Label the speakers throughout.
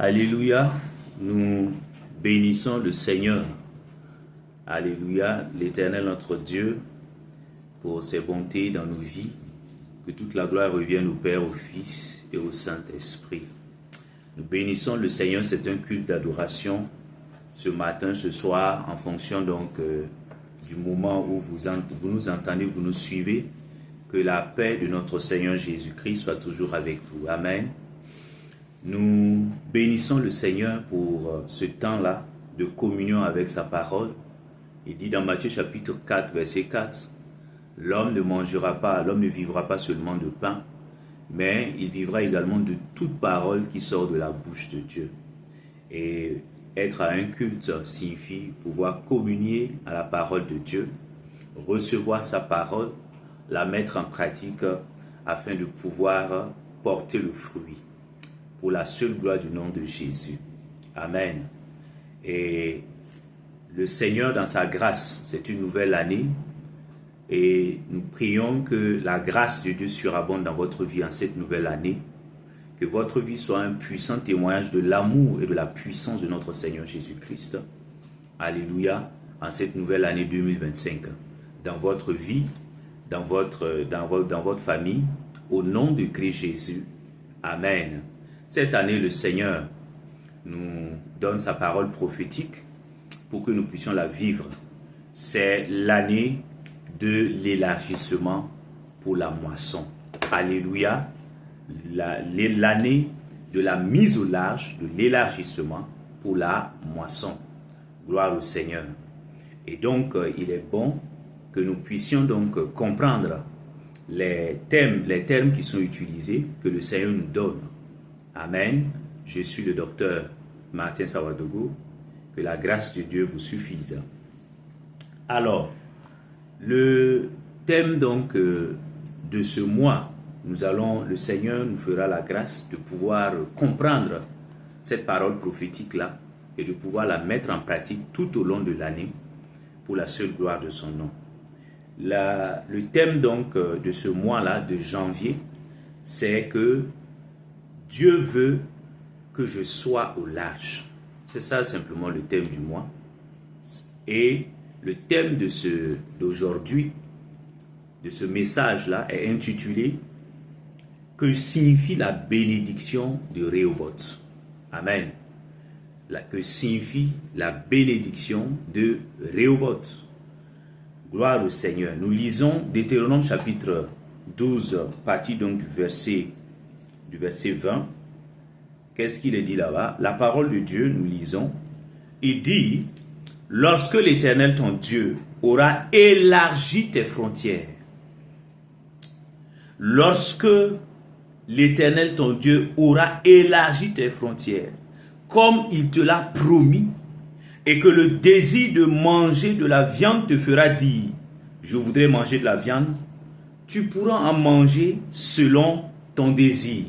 Speaker 1: Alléluia, nous bénissons le Seigneur. Alléluia, l'Éternel notre Dieu, pour ses bontés dans nos vies. Que toute la gloire revienne au Père, au Fils et au Saint-Esprit. Nous bénissons le Seigneur, c'est un culte d'adoration ce matin, ce soir, en fonction donc du moment où vous nous entendez, vous nous suivez. Que la paix de notre Seigneur Jésus-Christ soit toujours avec vous. Amen. Nous bénissons le Seigneur pour ce temps-là de communion avec sa parole. Il dit dans Matthieu chapitre 4, verset 4, « L'homme ne vivra pas seulement de pain, mais il vivra également de toute parole qui sort de la bouche de Dieu. » Et être à un culte signifie pouvoir communier à la parole de Dieu, recevoir sa parole, la mettre en pratique afin de pouvoir porter le fruit pour la seule gloire du nom de Jésus. Amen. Et le Seigneur, dans sa grâce, c'est une nouvelle année et nous prions que la grâce de Dieu surabonde dans votre vie en cette nouvelle année, que votre vie soit un puissant témoignage de l'amour et de la puissance de notre Seigneur Jésus-Christ. Alléluia, en cette nouvelle année 2025, dans votre vie, dans votre famille, au nom de Christ Jésus. Amen. Cette année, le Seigneur nous donne sa parole prophétique pour que nous puissions la vivre. C'est l'année de l'élargissement pour la moisson. Alléluia. L'année de la mise au large, de l'élargissement pour la moisson. Gloire au Seigneur. Et donc, il est bon que nous puissions donc comprendre les termes qui sont utilisés, que le Seigneur nous donne. Amen. Je suis le docteur Martin Sawadogo. Que la grâce de Dieu vous suffise. Alors, le thème donc de ce mois, le Seigneur nous fera la grâce de pouvoir comprendre cette parole prophétique-là et de pouvoir la mettre en pratique tout au long de l'année pour la seule gloire de son nom. Le thème donc de ce mois-là, de janvier, c'est que Dieu veut que je sois au large. C'est ça simplement le thème du mois. Et le thème d'aujourd'hui, de ce message-là, est intitulé « Que signifie la bénédiction de Rehoboth ?» Amen. Que signifie la bénédiction de Rehoboth? Gloire au Seigneur. Nous lisons Deutéronome chapitre 12, partie donc du verset 20. Qu'est-ce qu'il est dit là-bas? La parole de Dieu, nous lisons. Il dit, « Lorsque l'Éternel ton Dieu aura élargi tes frontières, lorsque l'Éternel ton Dieu aura élargi tes frontières, comme il te l'a promis, et que le désir de manger de la viande te fera dire, je voudrais manger de la viande, tu pourras en manger selon ton désir. »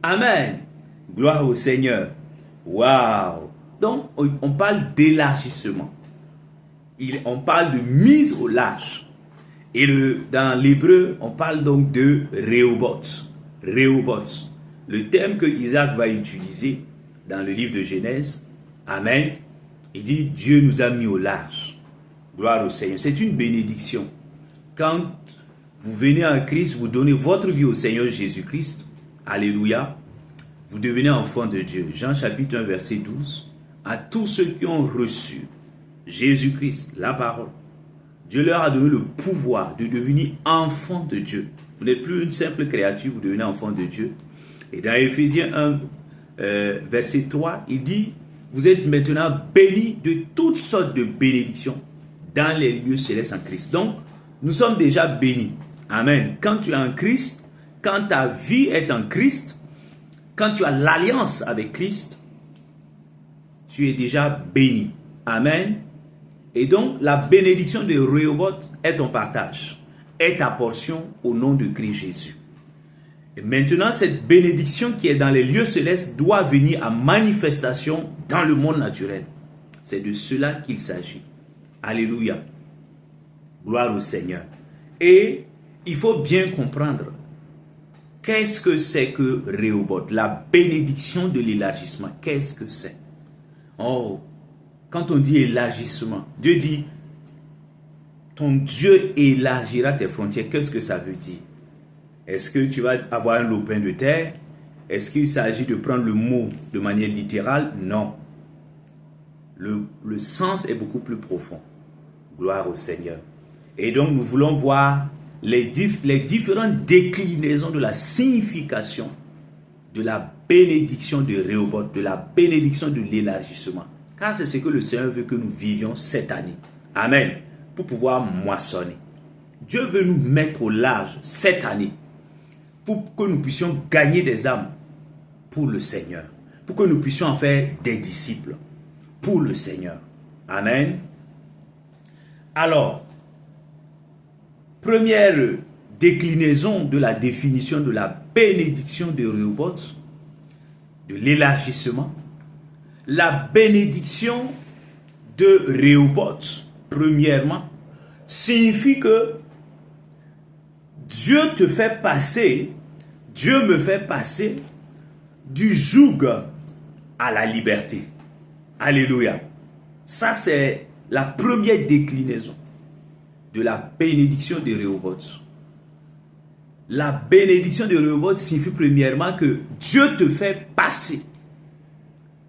Speaker 1: Amen. Gloire au Seigneur. Waouh. Donc, on parle d'élargissement. On parle de mise au large. Et dans l'hébreu, on parle donc de Rehoboth. Rehoboth. Le thème que Isaac va utiliser dans le livre de Genèse. Amen. Il dit, Dieu nous a mis au large. Gloire au Seigneur. C'est une bénédiction. Quand vous venez en Christ, vous donnez votre vie au Seigneur Jésus-Christ. Alléluia. Vous devenez enfant de Dieu. Jean chapitre 1, verset 12. À tous ceux qui ont reçu Jésus-Christ, la parole, Dieu leur a donné le pouvoir de devenir enfant de Dieu. Vous n'êtes plus une simple créature, vous devenez enfant de Dieu. Et dans Éphésiens 1, verset 3, il dit, vous êtes maintenant bénis de toutes sortes de bénédictions dans les lieux célestes en Christ. Donc, nous sommes déjà bénis. Amen. Quand tu es en Christ, quand ta vie est en Christ, quand tu as l'alliance avec Christ, tu es déjà béni. Amen. Et donc, la bénédiction de Rehoboth est ton partage, est ta portion au nom de Christ Jésus. Et maintenant, cette bénédiction qui est dans les lieux célestes doit venir à manifestation dans le monde naturel. C'est de cela qu'il s'agit. Alléluia. Gloire au Seigneur. Et il faut bien comprendre Qu'est-ce que c'est que Rehoboth? La bénédiction de l'élargissement. Qu'est-ce que c'est? Oh, quand on dit élargissement, Dieu dit, ton Dieu élargira tes frontières. Qu'est-ce que ça veut dire? Est-ce que tu vas avoir un lopin de terre? Est-ce qu'il s'agit de prendre le mot de manière littérale? Non. Le sens est beaucoup plus profond. Gloire au Seigneur. Et donc nous voulons voir les différentes déclinaisons de la signification de la bénédiction de Rehoboth, de la bénédiction de l'élargissement. Car c'est ce que le Seigneur veut que nous vivions cette année. Amen. Pour pouvoir moissonner. Dieu veut nous mettre au large cette année pour que nous puissions gagner des âmes pour le Seigneur. Pour que nous puissions en faire des disciples pour le Seigneur. Amen. Alors, première déclinaison de la définition de la bénédiction de Rehoboth, de l'élargissement. La bénédiction de Rehoboth, premièrement, signifie que Dieu te fait passer, Dieu me fait passer du joug à la liberté. Alléluia. Ça, c'est la première déclinaison de la bénédiction de Rehoboth. La bénédiction de Rehoboth signifie premièrement que Dieu te fait passer.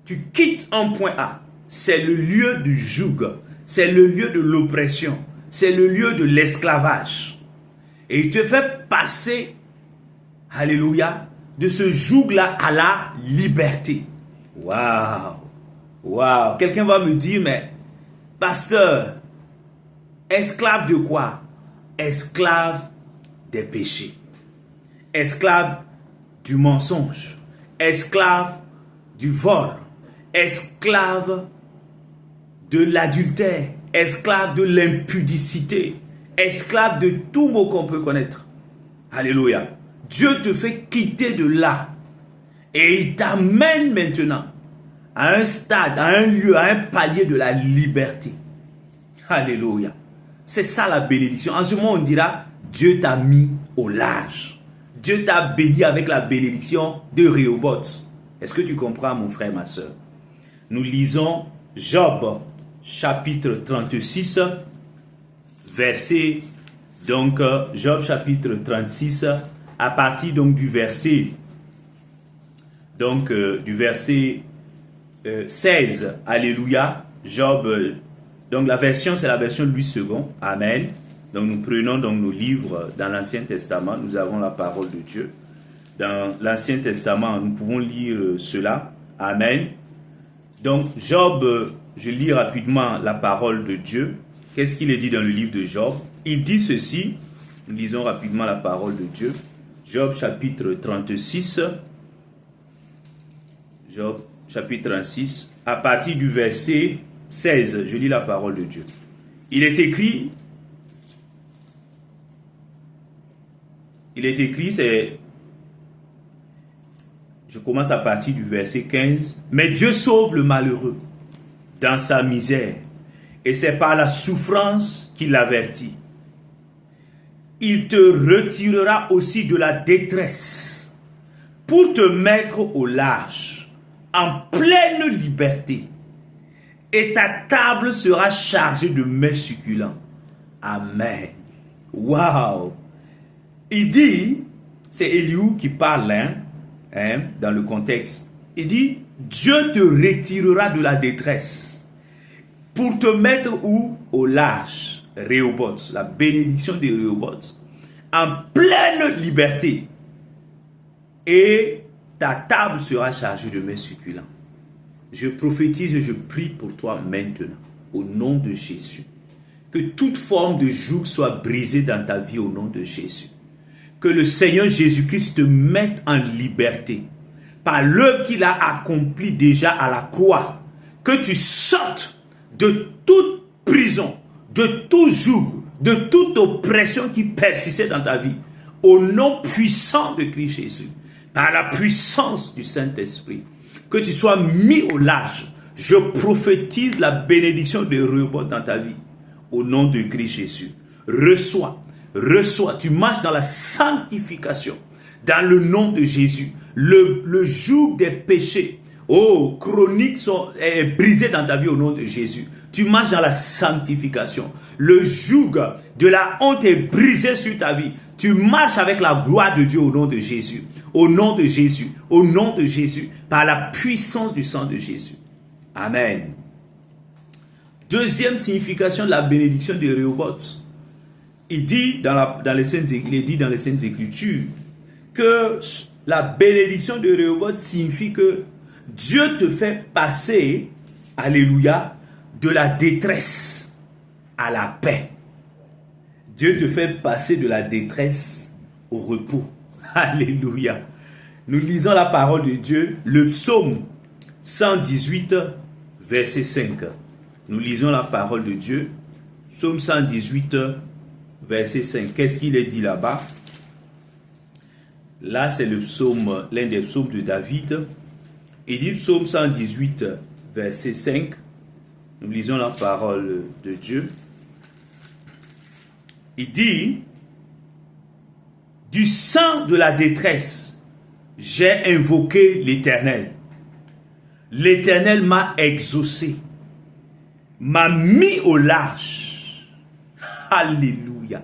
Speaker 1: Tu quittes un point A. C'est le lieu du joug. C'est le lieu de l'oppression. C'est le lieu de l'esclavage. Et il te fait passer, alléluia, de ce joug-là à la liberté. Waouh! Waouh! Quelqu'un va me dire, mais pasteur, esclave de quoi? Esclave des péchés. Esclave du mensonge. Esclave du vol. Esclave de l'adultère. Esclave de l'impudicité. Esclave de tout mot qu'on peut connaître. Alléluia. Dieu te fait quitter de là. Et il t'amène maintenant à un stade, à un lieu, à un palier de la liberté. Alléluia. C'est ça la bénédiction. En ce moment, on dira, Dieu t'a mis au large. Dieu t'a béni avec la bénédiction de Rehoboth. Est-ce que tu comprends, mon frère, ma soeur? Nous lisons Job, chapitre 36, verset, donc, Job, chapitre 36, à partir donc du verset, donc, du verset 16, alléluia, Job, donc la version, c'est la version Louis II, amen. Donc nous prenons donc nos livres dans l'Ancien Testament, nous avons la parole de Dieu. Dans l'Ancien Testament, nous pouvons lire cela, amen. Donc Job, je lis rapidement la parole de Dieu. Qu'est-ce qu'il est dit dans le livre de Job? Il dit ceci, nous lisons rapidement la parole de Dieu. Job chapitre 36, Job chapitre 36, à partir du verset 16, je lis la parole de Dieu. Il est écrit, je commence à partir du verset 15. Mais Dieu sauve le malheureux dans sa misère, et c'est par la souffrance qu'il l'avertit. Il te retirera aussi de la détresse pour te mettre au large, en pleine liberté. Et ta table sera chargée de mets succulents. Amen. Waouh! Il dit, c'est Éliou qui parle, dans le contexte. Il dit, Dieu te retirera de la détresse pour te mettre où? Au large. Rehoboth, la bénédiction de Rehoboth, en pleine liberté. Et ta table sera chargée de mets succulents. Je prophétise et je prie pour toi maintenant, au nom de Jésus. Que toute forme de joug soit brisée dans ta vie au nom de Jésus. Que le Seigneur Jésus-Christ te mette en liberté par l'œuvre qu'il a accomplie déjà à la croix. Que tu sortes de toute prison, de tout joug, de toute oppression qui persistait dans ta vie. Au nom puissant de Christ Jésus, par la puissance du Saint-Esprit. Que tu sois mis au large. Je prophétise la bénédiction de Rehoboth dans ta vie. Au nom de Christ Jésus. Reçois. Tu marches dans la sanctification, dans le nom de Jésus. Le joug des péchés, chroniques est brisé dans ta vie au nom de Jésus. Tu marches dans la sanctification. Le joug de la honte est brisé sur ta vie. Tu marches avec la gloire de Dieu au nom de Jésus. Au nom de Jésus. Au nom de Jésus. Par la puissance du sang de Jésus. Amen. Deuxième signification de la bénédiction de Rehoboth. Il dit dans les Saintes Écritures que la bénédiction de Rehoboth signifie que Dieu te fait passer, alléluia, de la détresse à la paix. Dieu te fait passer de la détresse au repos. Alléluia. Nous lisons la parole de Dieu, le psaume 118, verset 5. Nous lisons la parole de Dieu, psaume 118, verset 5. Qu'est-ce qu'il est dit là-bas? Là, c'est le psaume, l'un des psaumes de David. Il dit, psaume 118, verset 5. Nous lisons la parole de Dieu. Il dit, du sang de la détresse, j'ai invoqué l'Éternel. L'Éternel m'a exaucé, m'a mis au large. Alléluia.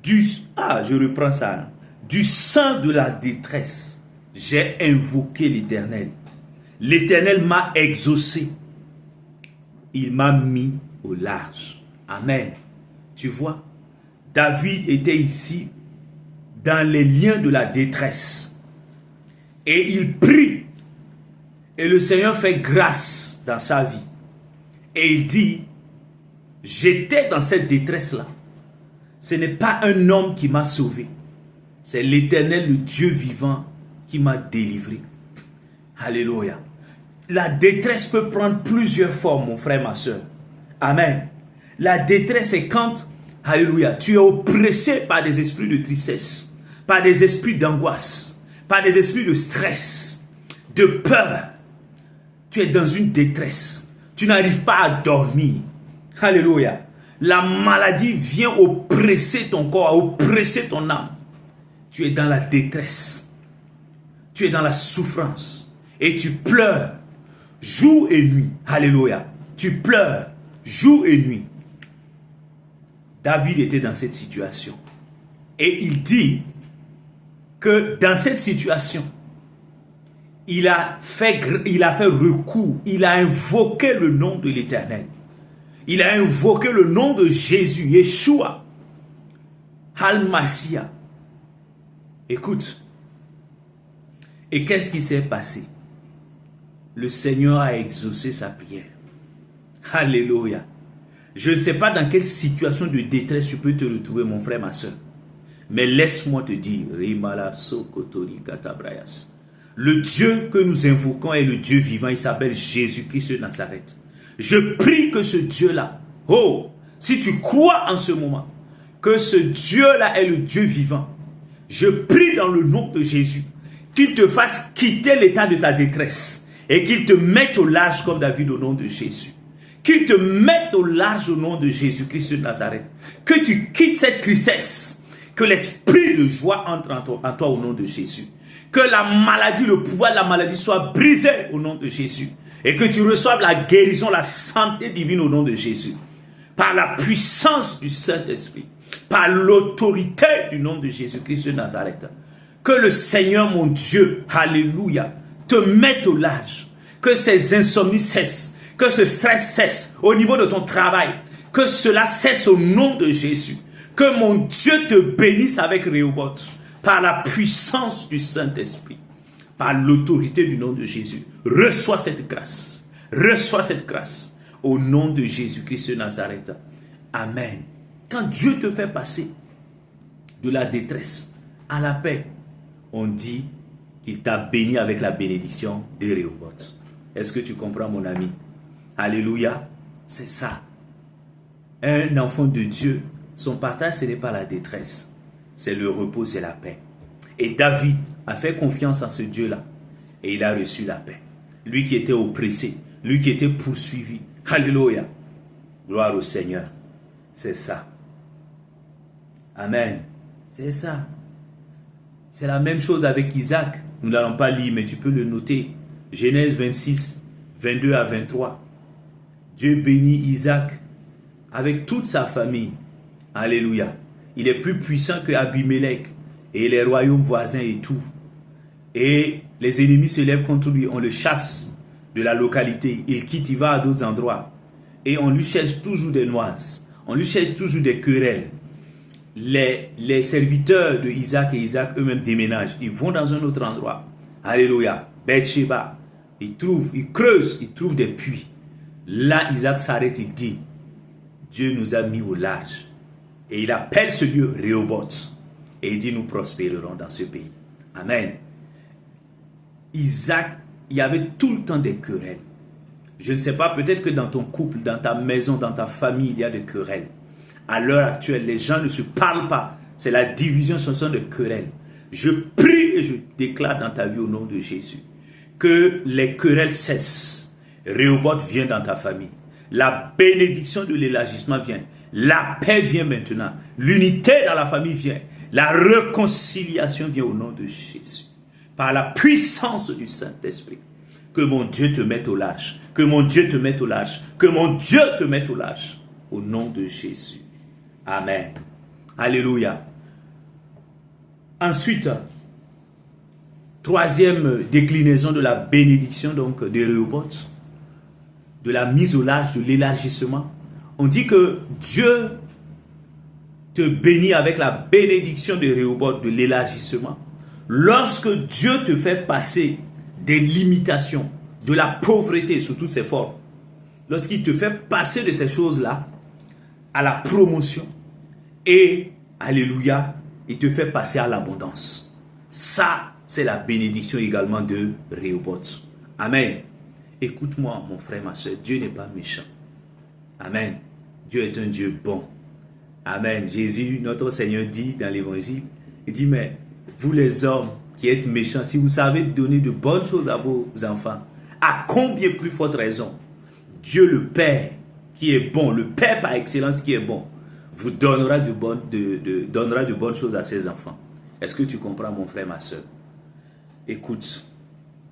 Speaker 1: Je reprends ça. Du sang de la détresse, j'ai invoqué l'Éternel. L'Éternel m'a exaucé. Il m'a mis au large. Amen. Tu vois, David était ici dans les liens de la détresse. Et il prie. Et le Seigneur fait grâce dans sa vie. Et il dit, j'étais dans cette détresse-là. Ce n'est pas un homme qui m'a sauvé. C'est l'Éternel, le Dieu vivant, qui m'a délivré. Alléluia. La détresse peut prendre plusieurs formes, mon frère, ma soeur. Amen. La détresse, c'est quand, alléluia, tu es oppressé par des esprits de tristesse, par des esprits d'angoisse, par des esprits de stress, de peur. Tu es dans une détresse. Tu n'arrives pas à dormir. Alléluia. La maladie vient oppresser ton corps, oppresser ton âme. Tu es dans la détresse. Tu es dans la souffrance. Et tu pleures jour et nuit. Alléluia. Tu pleures jour et nuit. David était dans cette situation. Et il dit que dans cette situation, il a fait recours, il a invoqué le nom de l'Éternel. Il a invoqué le nom de Jésus, Yeshua, Al-Massia. Écoute, et qu'est-ce qui s'est passé? Le Seigneur a exaucé sa prière. Alléluia. Je ne sais pas dans quelle situation de détresse tu peux te retrouver, mon frère, ma soeur. Mais laisse-moi te dire, le Dieu que nous invoquons est le Dieu vivant, il s'appelle Jésus-Christ de Nazareth. Je prie que ce Dieu-là, si tu crois en ce moment, que ce Dieu-là est le Dieu vivant, je prie dans le nom de Jésus, qu'il te fasse quitter l'état de ta détresse et qu'il te mette au large comme David au nom de Jésus. Qu'il te mette au large au nom de Jésus-Christ de Nazareth. Que tu quittes cette tristesse. Que l'esprit de joie entre en toi au nom de Jésus. Que la maladie, le pouvoir de la maladie soit brisé au nom de Jésus. Et que tu reçoives la guérison, la santé divine au nom de Jésus. Par la puissance du Saint-Esprit. Par l'autorité du nom de Jésus-Christ de Nazareth. Que le Seigneur, mon Dieu, alléluia, te mette au large. Que ces insomnies cessent. Que ce stress cesse au niveau de ton travail. Que cela cesse au nom de Jésus. Que mon Dieu te bénisse avec Rehoboth. Par la puissance du Saint-Esprit. Par l'autorité du nom de Jésus. Reçois cette grâce. Reçois cette grâce. Au nom de Jésus-Christ de Nazareth. Amen. Quand Dieu te fait passer de la détresse à la paix, on dit qu'il t'a béni avec la bénédiction de Rehoboth. Est-ce que tu comprends, mon ami? Alléluia. C'est ça. Un enfant de Dieu, son partage, ce n'est pas la détresse. C'est le repos, c'est la paix. Et David a fait confiance en ce Dieu-là. Et il a reçu la paix. Lui qui était oppressé, lui qui était poursuivi. Alléluia. Gloire au Seigneur. C'est ça. Amen. C'est ça. C'est la même chose avec Isaac. Nous n'allons pas lire, mais tu peux le noter. Genèse 26, 22 à 23. Dieu bénit Isaac avec toute sa famille. Alléluia. Il est plus puissant que Abimelech et les royaumes voisins et tout. Et les ennemis se lèvent contre lui. On le chasse de la localité. Il quitte, il va à d'autres endroits. Et on lui cherche toujours des noises. On lui cherche toujours des querelles. Les serviteurs de Isaac et Isaac eux-mêmes déménagent. Ils vont dans un autre endroit. Alléluia. Bathsheba. Ils creusent, ils trouvent des puits. Là, Isaac s'arrête, il dit, Dieu nous a mis au large. Et il appelle ce lieu Rehoboth. Et il dit, nous prospérerons dans ce pays. Amen. Isaac, il y avait tout le temps des querelles. Je ne sais pas, peut-être que dans ton couple, dans ta maison, dans ta famille, il y a des querelles. À l'heure actuelle, les gens ne se parlent pas. C'est la division, ce sont des querelles. Je prie et je déclare dans ta vie au nom de Jésus que les querelles cessent. Rehoboth vient dans ta famille. La bénédiction de l'élargissement vient. La paix vient maintenant. L'unité dans la famille vient. La réconciliation vient au nom de Jésus. Par la puissance du Saint-Esprit. Que mon Dieu te mette au large. Que mon Dieu te mette au large. Que mon Dieu te mette au large. Au nom de Jésus. Amen. Alléluia. Ensuite, troisième déclinaison de la bénédiction donc de Rehoboth, de la mise au large, de l'élargissement. On dit que Dieu te bénit avec la bénédiction de Rehoboth, de l'élargissement. Lorsque Dieu te fait passer des limitations, de la pauvreté sous toutes ses formes, lorsqu'il te fait passer de ces choses-là à la promotion et, alléluia, il te fait passer à l'abondance. Ça, c'est la bénédiction également de Rehoboth. Amen. Écoute-moi, mon frère, ma soeur, Dieu n'est pas méchant. Amen. Dieu est un Dieu bon. Amen. Jésus, notre Seigneur, dit dans l'évangile, il dit, mais vous les hommes qui êtes méchants, si vous savez donner de bonnes choses à vos enfants, à combien plus forte raison, Dieu le Père, qui est bon, le Père par excellence qui est bon, vous donnera de bonnes choses à ses enfants. Est-ce que tu comprends, mon frère, ma soeur? Écoute,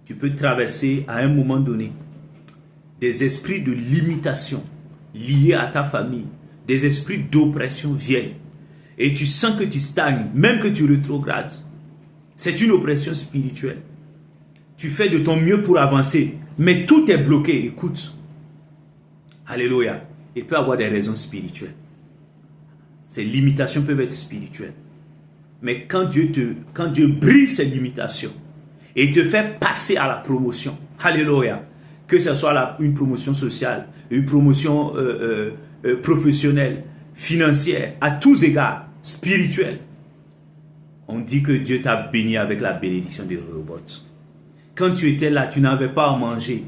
Speaker 1: tu peux traverser à un moment donné des esprits de limitation liés à ta famille, des esprits d'oppression viennent et tu sens que tu stagnes, même que tu rétrogrades. C'est une oppression spirituelle. Tu fais de ton mieux pour avancer, mais tout est bloqué. Écoute, alléluia, il peut y avoir des raisons spirituelles. Ces limitations peuvent être spirituelles. Mais quand Dieu brise ces limitations et te fait passer à la promotion, alléluia, que ce soit une promotion sociale, une promotion professionnelle, financière, à tous égards, spirituelle, on dit que Dieu t'a béni avec la bénédiction de Rehoboth. Quand tu étais là, tu n'avais pas à manger.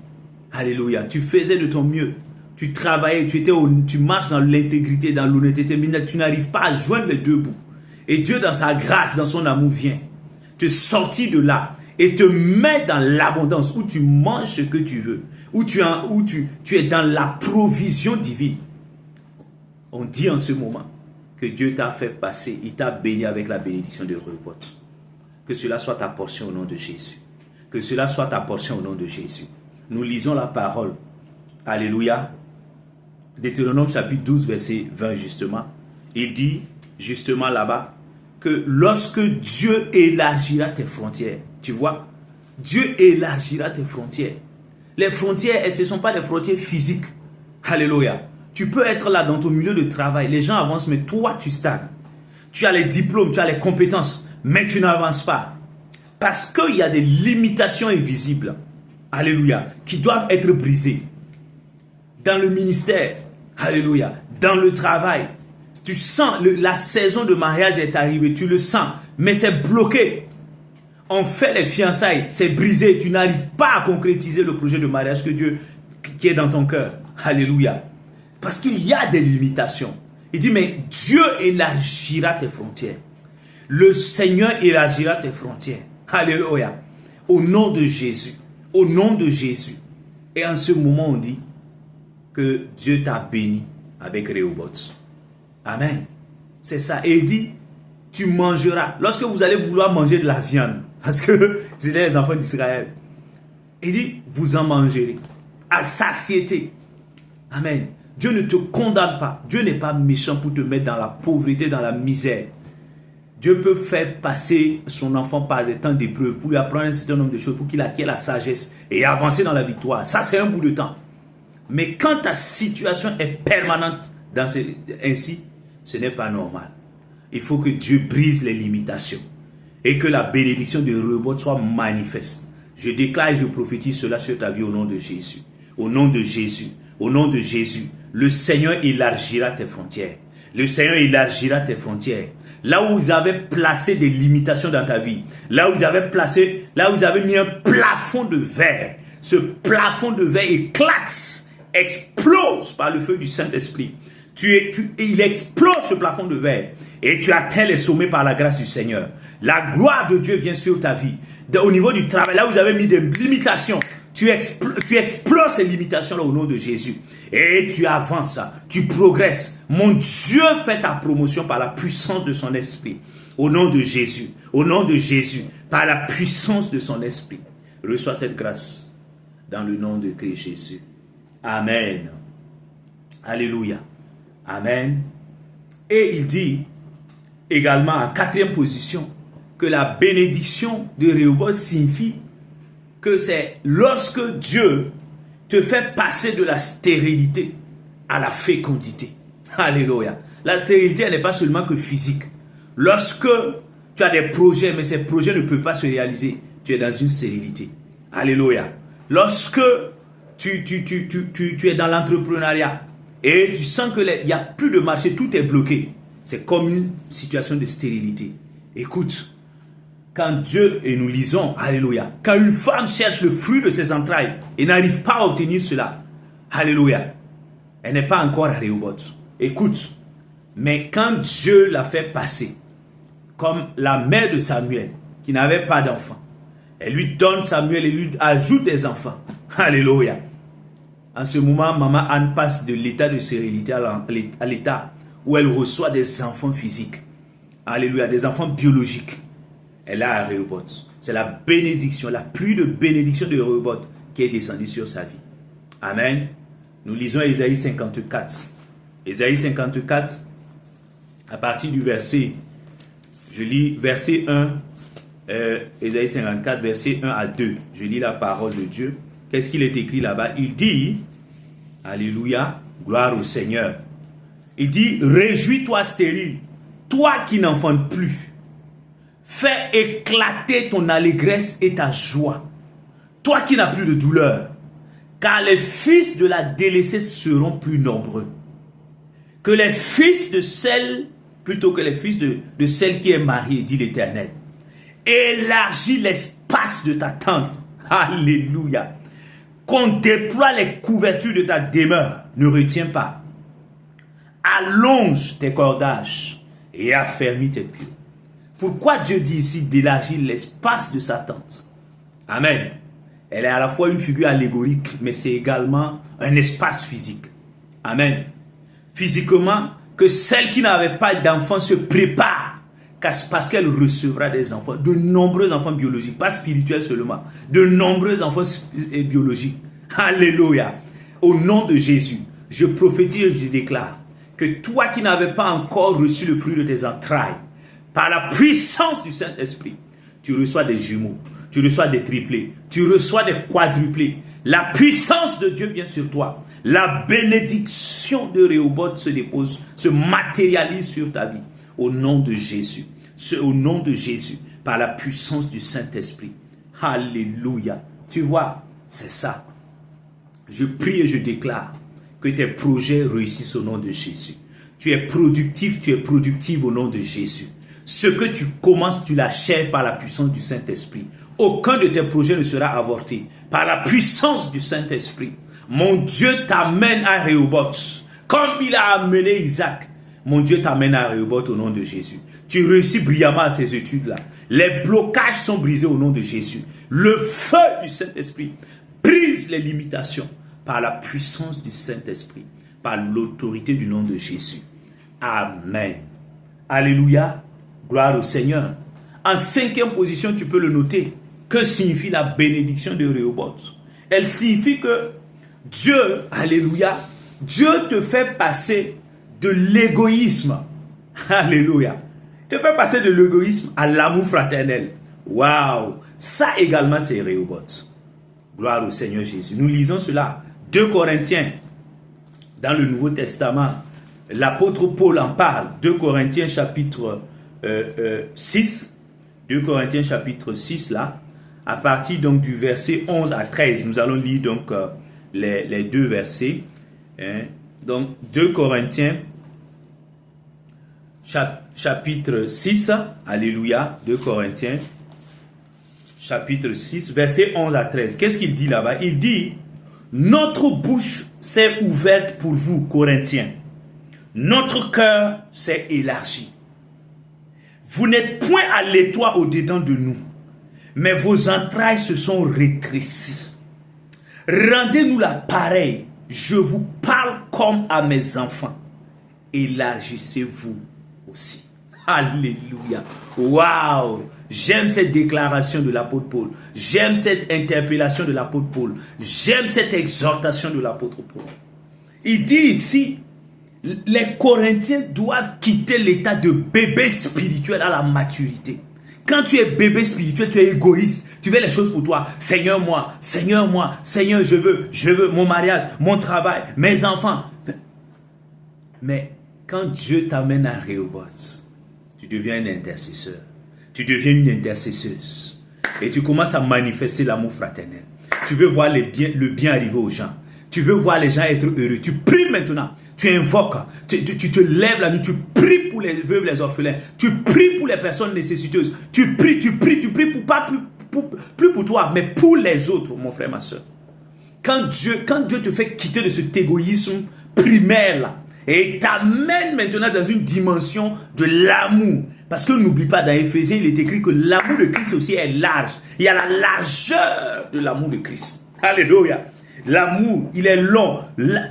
Speaker 1: Alléluia. Tu faisais de ton mieux. Tu travaillais, tu marches dans l'intégrité, dans l'honnêteté, mais tu n'arrives pas à joindre les deux bouts. Et Dieu, dans sa grâce, dans son amour, vient te sortir de là et te met dans l'abondance où tu manges ce que tu veux, où tu es dans la provision divine. On dit en ce moment que Dieu t'a fait passer, il t'a béni avec la bénédiction de Rehoboth. Que cela soit ta portion au nom de Jésus. Que cela soit ta portion au nom de Jésus. Nous lisons la parole. Alléluia. Deutéronome chapitre 12, verset 20 justement. Il dit justement là-bas que lorsque Dieu élargira tes frontières, tu vois, Dieu élargira tes frontières. Les frontières, ce ne sont pas des frontières physiques. Alléluia. Tu peux être là dans ton milieu de travail, les gens avancent, mais toi tu stagnes. Tu as les diplômes, tu as les compétences, mais tu n'avances pas. Parce qu'il y a des limitations invisibles, alléluia, qui doivent être brisées. Dans le ministère, alléluia, dans le travail, tu sens, la saison de mariage est arrivée, tu le sens, mais c'est bloqué. On fait les fiançailles, c'est brisé, tu n'arrives pas à concrétiser le projet de mariage que Dieu, qui est dans ton cœur, alléluia. Parce qu'il y a des limitations. Il dit, mais Dieu élargira tes frontières. Le Seigneur élargira tes frontières. Alléluia. Au nom de Jésus. Au nom de Jésus. Et en ce moment, on dit que Dieu t'a béni avec Rehoboth. Amen. C'est ça. Et il dit, tu mangeras. Lorsque vous allez vouloir manger de la viande, parce que c'était les enfants d'Israël, il dit, vous en mangerez à satiété. Amen. Dieu ne te condamne pas. Dieu n'est pas méchant pour te mettre dans la pauvreté, dans la misère. Dieu peut faire passer son enfant par des temps d'épreuve pour lui apprendre un certain nombre de choses, pour qu'il acquiert la sagesse et avancer dans la victoire. Ça, c'est un bout de temps. Mais quand ta situation est permanente ainsi, ce n'est pas normal. Il faut que Dieu brise les limitations et que la bénédiction de Rehoboth soit manifeste. Je déclare et je prophétise cela sur ta vie au nom de Jésus. Au nom de Jésus. Au nom de Jésus. Le Seigneur élargira tes frontières. Le Seigneur élargira tes frontières. Là où vous avez placé des limitations dans ta vie, là où vous avez mis un plafond de verre, ce plafond de verre éclate, explose par le feu du Saint-Esprit. Il explose ce plafond de verre et tu atteins les sommets par la grâce du Seigneur. La gloire de Dieu vient sur ta vie. Au niveau du travail, là où vous avez mis des limitations, tu exploses ces limitations là au nom de Jésus. Et tu avances, tu progresses. Mon Dieu fait ta promotion par la puissance de son esprit. Au nom de Jésus, au nom de Jésus, par la puissance de son esprit. Reçois cette grâce dans le nom de Christ Jésus. Amen. Alléluia. Amen. Et il dit également en quatrième position que la bénédiction de Rehoboth signifie que c'est lorsque Dieu te fait passer de la stérilité à la fécondité. Alléluia. La stérilité, elle n'est pas seulement que physique. Lorsque tu as des projets, mais ces projets ne peuvent pas se réaliser, tu es dans une stérilité. Alléluia. Lorsque tu es dans l'entrepreneuriat et tu sens qu'il n'y a plus de marché, tout est bloqué, c'est comme une situation de stérilité. Écoute, quand Dieu, et nous lisons, alléluia, quand une femme cherche le fruit de ses entrailles et n'arrive pas à obtenir cela, alléluia, elle n'est pas encore à Rehoboth. Écoute, mais quand Dieu l'a fait passer, comme la mère de Samuel, qui n'avait pas d'enfant, elle lui donne Samuel et lui ajoute des enfants. Alléluia. En ce moment, maman Anne passe de l'état de stérilité à l'état où elle reçoit des enfants physiques. Alléluia, des enfants biologiques. Elle a à Rehoboth. C'est la bénédiction, la pluie de bénédiction de Rehoboth qui est descendue sur sa vie. Amen. Nous lisons Ésaïe 54. Ésaïe 54, à partir du verset, je lis verset 1, Ésaïe 54, verset 1 à 2. Je lis la parole de Dieu. Qu'est-ce qu'il est écrit là-bas? Il dit, alléluia, gloire au Seigneur. Il dit, réjouis-toi stérile, toi qui n'enfantes plus. Fais éclater ton allégresse et ta joie, toi qui n'as plus de douleur, car les fils de la délaissée seront plus nombreux que les fils de celle, plutôt que les fils de celle qui est mariée, dit l'Éternel. Élargis l'espace de ta tente, alléluia. Qu'on déploie les couvertures de ta demeure, ne retiens pas. Allonge tes cordages et affermis tes pieds. Pourquoi Dieu dit ici d'élargir l'espace de sa tente? Amen. Elle est à la fois une figure allégorique, mais c'est également un espace physique. Amen. Physiquement, que celle qui n'avait pas d'enfant se prépare, parce qu'elle recevra des enfants, de nombreux enfants biologiques, pas spirituels seulement, de nombreux enfants biologiques. Alléluia. Au nom de Jésus, je prophétise, je déclare que toi qui n'avais pas encore reçu le fruit de tes entrailles, par la puissance du Saint-Esprit, tu reçois des jumeaux, tu reçois des triplés, tu reçois des quadruplés. La puissance de Dieu vient sur toi. La bénédiction de Rehoboth se dépose, se matérialise sur ta vie. Au nom de Jésus. Au nom de Jésus, par la puissance du Saint-Esprit. Alléluia. Tu vois, c'est ça. Je prie et je déclare que tes projets réussissent au nom de Jésus. Tu es productif, tu es productive au nom de Jésus. Ce que tu commences, tu l'achèves par la puissance du Saint-Esprit. Aucun de tes projets ne sera avorté. Par la puissance du Saint-Esprit. Mon Dieu t'amène à Rehoboth. Comme il a amené Isaac. Mon Dieu t'amène à Rehoboth au nom de Jésus. Tu réussis brillamment à ces études-là. Les blocages sont brisés au nom de Jésus. Le feu du Saint-Esprit brise les limitations par la puissance du Saint-Esprit. Par l'autorité du nom de Jésus. Amen. Alléluia. Gloire au Seigneur. En 5e position, tu peux le noter. Que signifie la bénédiction de Rehoboth? Elle signifie que Dieu, alléluia, Dieu te fait passer de l'égoïsme, alléluia, te fait passer de l'égoïsme à l'amour fraternel. Waouh! Ça également, c'est Rehoboth. Gloire au Seigneur Jésus. Nous lisons cela. 2 Corinthiens, dans le Nouveau Testament, l'apôtre Paul en parle. 2 Corinthiens chapitre 6. 2 Corinthiens chapitre 6 là. À partir donc du verset 11 à 13. Nous allons lire donc les deux versets. Hein. Donc 2 Corinthiens chapitre 6. Alléluia. 2 Corinthiens chapitre 6, verset 11 à 13. Qu'est-ce qu'il dit là-bas? Il dit, notre bouche s'est ouverte pour vous, Corinthiens. Notre cœur s'est élargi. Vous n'êtes point à l'étroit au-dedans de nous, mais vos entrailles se sont rétrécies. Rendez-nous la pareille. Je vous parle comme à mes enfants. Élargissez-vous aussi. Alléluia. Waouh. J'aime cette déclaration de l'apôtre Paul. J'aime cette interpellation de l'apôtre Paul. J'aime cette exhortation de l'apôtre Paul. Il dit ici, les Corinthiens doivent quitter l'état de bébé spirituel à la maturité. Quand tu es bébé spirituel, tu es égoïste. Tu veux les choses pour toi. Seigneur, moi. Seigneur, moi. Seigneur, je veux mon mariage, mon travail, mes enfants. Mais quand Dieu t'amène à Rehoboth, tu deviens un intercesseur. Tu deviens une intercesseuse. Et tu commences à manifester l'amour fraternel. Tu veux voir le bien arriver aux gens. Tu veux voir les gens être heureux. Tu pries maintenant. Tu invoques. Tu te lèves la nuit. Tu pries pour les veuves, les orphelins. Tu pries pour les personnes nécessiteuses. Tu pries plus pour toi, mais pour les autres, mon frère, ma soeur. Quand Dieu te fait quitter de cet égoïsme primaire là, et t'amène maintenant dans une dimension de l'amour. Parce que n'oublie pas, dans Éphésiens, il est écrit que l'amour de Christ aussi est large. Il y a la largeur de l'amour de Christ. Alléluia. L'amour, il est long,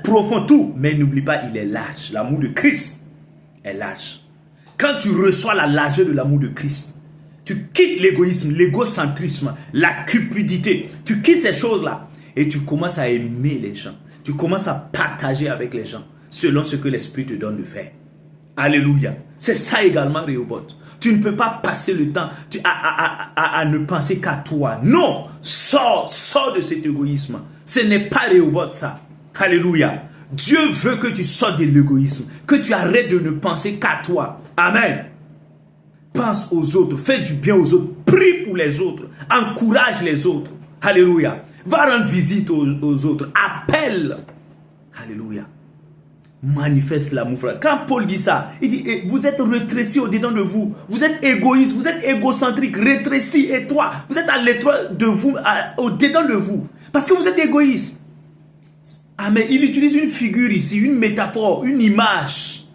Speaker 1: profond, tout. Mais n'oublie pas, il est large. L'amour de Christ est large. Quand tu reçois la largeur de l'amour de Christ, tu quittes l'égoïsme, l'égocentrisme, la cupidité. Tu quittes ces choses-là et tu commences à aimer les gens. Tu commences à partager avec les gens selon ce que l'Esprit te donne de faire. Alléluia. C'est ça également, Rehoboth. Tu ne peux pas passer le temps à ne penser qu'à toi. Non, sors de cet égoïsme. Ce n'est pas Rehoboth ça. Alléluia. Dieu veut que tu sortes de l'égoïsme, que tu arrêtes de ne penser qu'à toi. Amen. Pense aux autres, fais du bien aux autres, prie pour les autres, encourage les autres. Alléluia. Va rendre visite aux autres, appelle. Alléluia. Manifeste l'amour frère. Quand Paul dit ça, il dit, vous êtes rétrécis au-dedans de vous. Vous êtes égoïste, vous êtes égocentrique, rétrécis, étroit. Vous êtes à l'étroit de vous, au-dedans de vous. Parce que vous êtes égoïste. Ah, mais il utilise une figure ici, une métaphore, une image.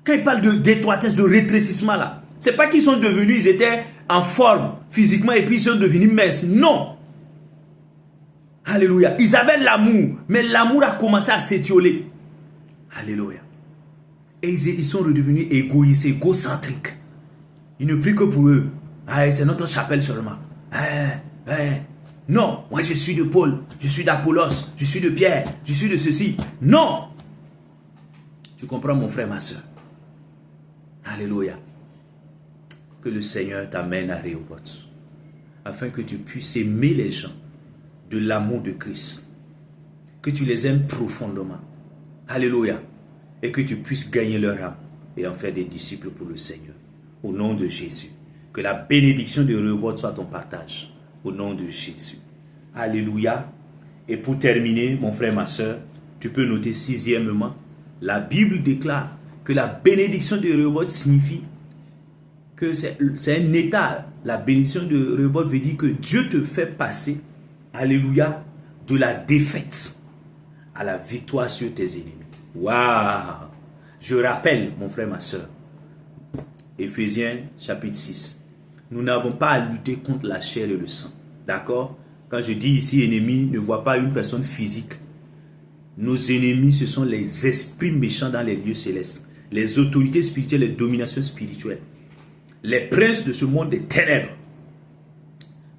Speaker 1: Quand il parle d'étroitesse, de rétrécissement là, c'est pas qu'ils sont devenus, ils étaient en forme physiquement et puis ils sont devenus minces. Non. Alléluia. Ils avaient l'amour, mais l'amour a commencé à s'étioler. Alléluia. Et ils sont redevenus égoïstes, égocentriques. Ils ne prient que pour eux. Ah, c'est notre chapelle seulement. Non, moi je suis de Paul, je suis d'Apollos, je suis de Pierre, je suis de ceci. Non. Tu comprends mon frère, ma soeur? Alléluia. Que le Seigneur t'amène à Rehoboth, afin que tu puisses aimer les gens de l'amour de Christ. Que tu les aimes profondément. Alléluia. Et que tu puisses gagner leur âme et en faire des disciples pour le Seigneur. Au nom de Jésus. Que la bénédiction de Rehoboth soit ton partage. Au nom de Jésus. Alléluia. Et pour terminer, mon frère, ma soeur, tu peux noter sixièmement, la Bible déclare que la bénédiction de Rehoboth signifie que c'est un état. La bénédiction de Rehoboth veut dire que Dieu te fait passer, alléluia, de la défaite à la victoire sur tes ennemis. Waouh! Je rappelle, mon frère, ma soeur, Éphésiens chapitre 6. Nous n'avons pas à lutter contre la chair et le sang. D'accord? Quand je dis ici ennemi, ne vois pas une personne physique. Nos ennemis, ce sont les esprits méchants dans les lieux célestes. Les autorités spirituelles, les dominations spirituelles. les princes de ce monde des ténèbres.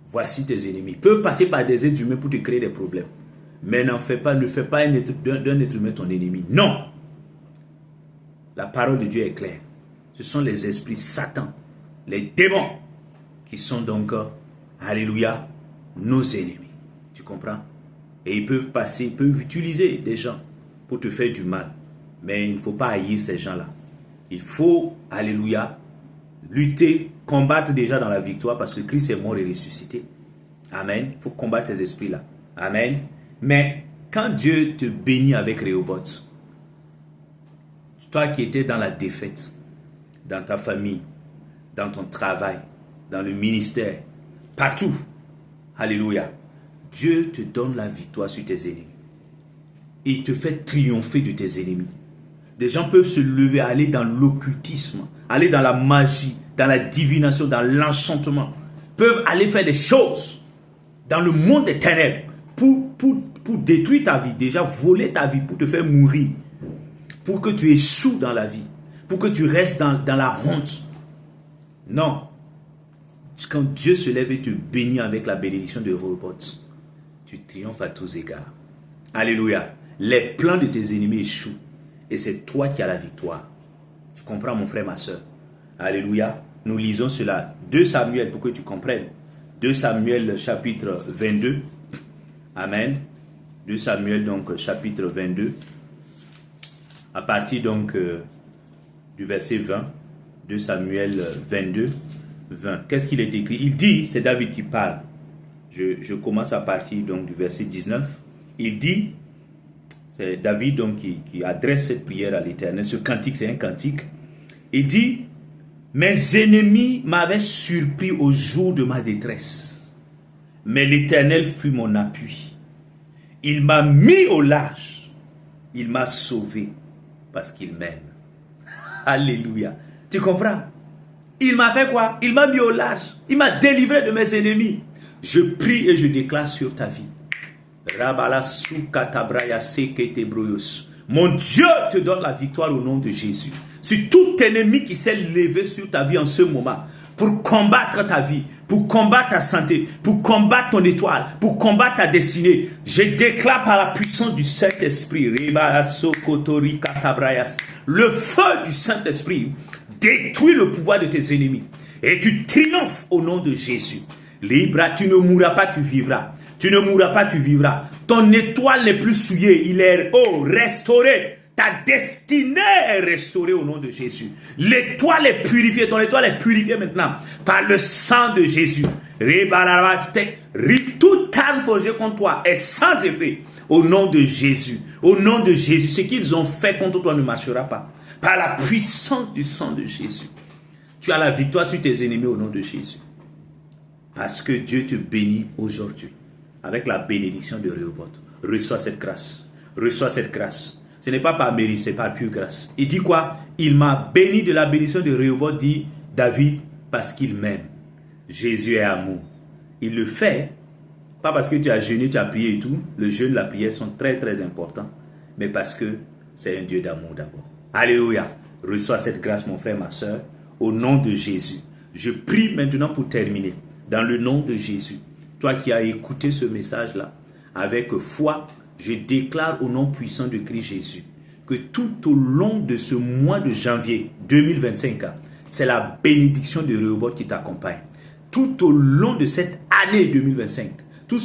Speaker 1: Voici tes ennemis. Ils peuvent passer par des êtres humains pour te créer des problèmes. Mais ne fais pas d'un être humain ton ennemi. Non. La parole de Dieu est claire. Ce sont les esprits Satan, les démons, qui sont donc, alléluia, nos ennemis. Tu comprends? Et ils peuvent passer, ils peuvent utiliser des gens pour te faire du mal. Mais il ne faut pas haïr ces gens-là. Il faut, alléluia, lutter, combattre déjà dans la victoire parce que Christ est mort et ressuscité. Amen. Il faut combattre ces esprits-là. Amen. Mais quand Dieu te bénit avec Rehoboth, toi qui étais dans la défaite, dans ta famille, dans ton travail, dans le ministère, partout, alléluia, Dieu te donne la victoire sur tes ennemis. Il te fait triompher de tes ennemis. Des gens peuvent se lever, aller dans l'occultisme, aller dans la magie, dans la divination, dans l'enchantement. Peuvent aller faire des choses dans le monde des ténèbres pour détruire ta vie, déjà voler ta vie, pour te faire mourir, pour que tu échoues dans la vie, pour que tu restes dans la honte. Non. Quand Dieu se lève et te bénit avec la bénédiction de Rehoboth, tu triomphes à tous égards. Alléluia. Les plans de tes ennemis échouent. Et c'est toi qui as la victoire. Tu comprends, mon frère, ma soeur? Alléluia. Nous lisons cela. 2 Samuel, pour que tu comprennes. 2 Samuel, chapitre 22. Amen. 2 Samuel, donc, chapitre 22. À partir, donc, du verset 20. 2 Samuel 22, 20. Qu'est-ce qu'il est écrit? Il dit, c'est David qui parle. Je commence à partir, donc, du verset 19. Il dit... C'est David donc qui adresse cette prière à l'Éternel. Ce cantique, c'est un cantique. Il dit, mes ennemis m'avaient surpris au jour de ma détresse. Mais l'Éternel fut mon appui. Il m'a mis au large. Il m'a sauvé parce qu'il m'aime. Alléluia. Tu comprends? Il m'a fait quoi? Il m'a mis au large. Il m'a délivré de mes ennemis. Je prie et je déclare sur ta vie. Mon Dieu te donne la victoire au nom de Jésus. Sur tout ennemi qui s'est levé sur ta vie en ce moment, pour combattre ta vie, pour combattre ta santé, pour combattre ton étoile, pour combattre ta destinée, je déclare par la puissance du Saint-Esprit, le feu du Saint-Esprit détruit le pouvoir de tes ennemis. Et tu triomphes au nom de Jésus. Libra, tu ne mourras pas, tu vivras. Tu ne mourras pas, tu vivras. Ton étoile n'est plus souillée, il est restauré. Ta destinée est restaurée au nom de Jésus. L'étoile est purifiée, ton étoile est purifiée maintenant par le sang de Jésus. Toute arme forgée contre toi est sans effet au nom de Jésus. Au nom de Jésus, ce qu'ils ont fait contre toi ne marchera pas. Par la puissance du sang de Jésus. Tu as la victoire sur tes ennemis au nom de Jésus. Parce que Dieu te bénit aujourd'hui. Avec la bénédiction de Rehoboth. Reçois cette grâce. Reçois cette grâce. Ce n'est pas par mérite, c'est par pure grâce. Il dit quoi? Il m'a béni de la bénédiction de Rehoboth, dit David, parce qu'il m'aime. Jésus est amour. Il le fait, pas parce que tu as jeûné, tu as prié et tout. Le jeûne, la prière sont très très importants. Mais parce que c'est un Dieu d'amour d'abord. Alléluia. Reçois cette grâce, mon frère, ma soeur. Au nom de Jésus. Je prie maintenant pour terminer. Dans le nom de Jésus. Toi qui as écouté ce message-là, avec foi, je déclare au nom puissant de Christ Jésus, que tout au long de ce mois de janvier 2025, c'est la bénédiction de Rehoboth qui t'accompagne. Tout au long de cette année 2025, tout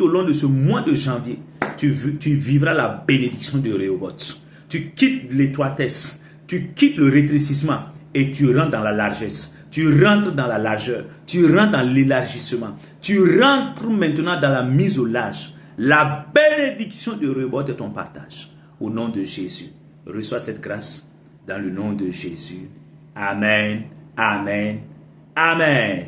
Speaker 1: au long de ce mois de janvier, tu vivras la bénédiction de Rehoboth. Tu quittes l'étroitesse, tu quittes le rétrécissement et tu rentres dans la largesse. Tu rentres dans la largeur, tu rentres dans l'élargissement, tu rentres maintenant dans la mise au large. La bénédiction de Rehoboth est ton partage. Au nom de Jésus, reçois cette grâce dans le nom de Jésus. Amen, amen, amen.